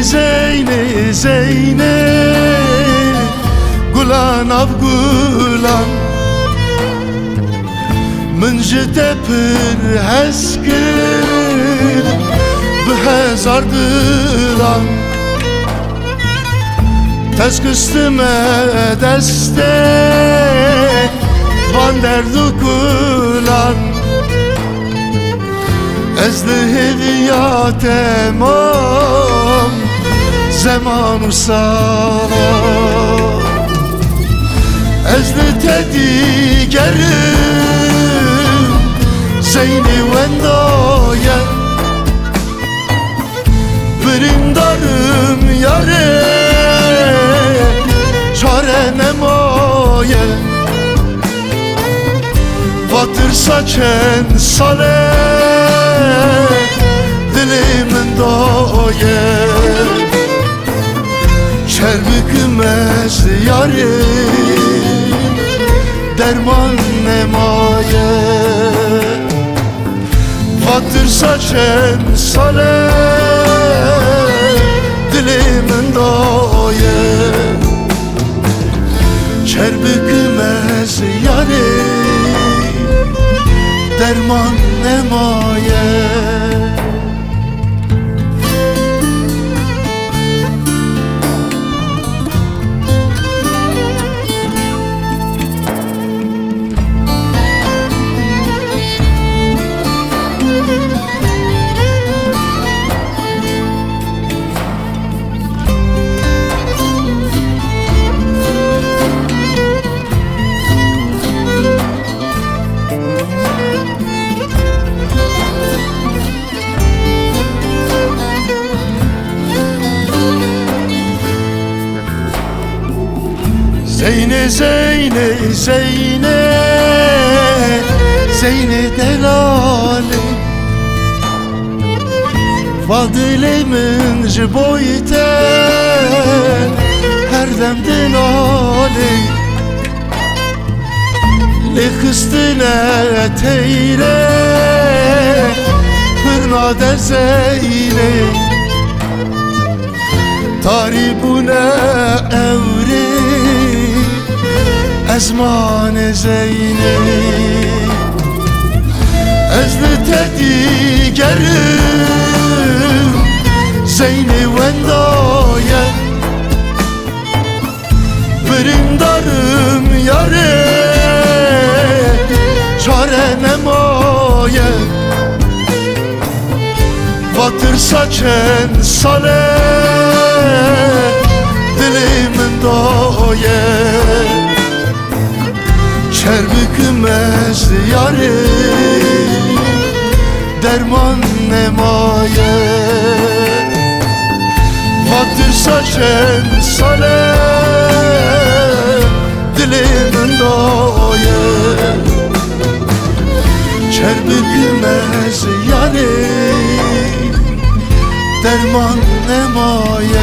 Zeyni Zeyni Gulan av gulan من جده پر هسکر به هزار دلان تسکستم دسته وان دردو کلان از لحویات امام زمان و سالان از لتدیگرم زینی وندایا برندارم یاره çare nemaye Vatır saçen sale dilimin doye Çerbükümez yarim derman nemaye Vatır saçen sale dilimin doye Çerbükümez yarim derman nemaye Zeyne Zeyne Zeyne Zeyne delali Fadilemin jiboyte her dem delali Lehistine teyre Hırna der Zeyne Taribune evri Ezman Zeyni Ezli tedigerim Zeyni vendaya Brindarım yare Çare nemaye Vatır saçen sale Dilimin doye Çerbükümez yarim derman nemaye Vatır saçen sale dilimin doye Çerbükümez yarim derman nemaye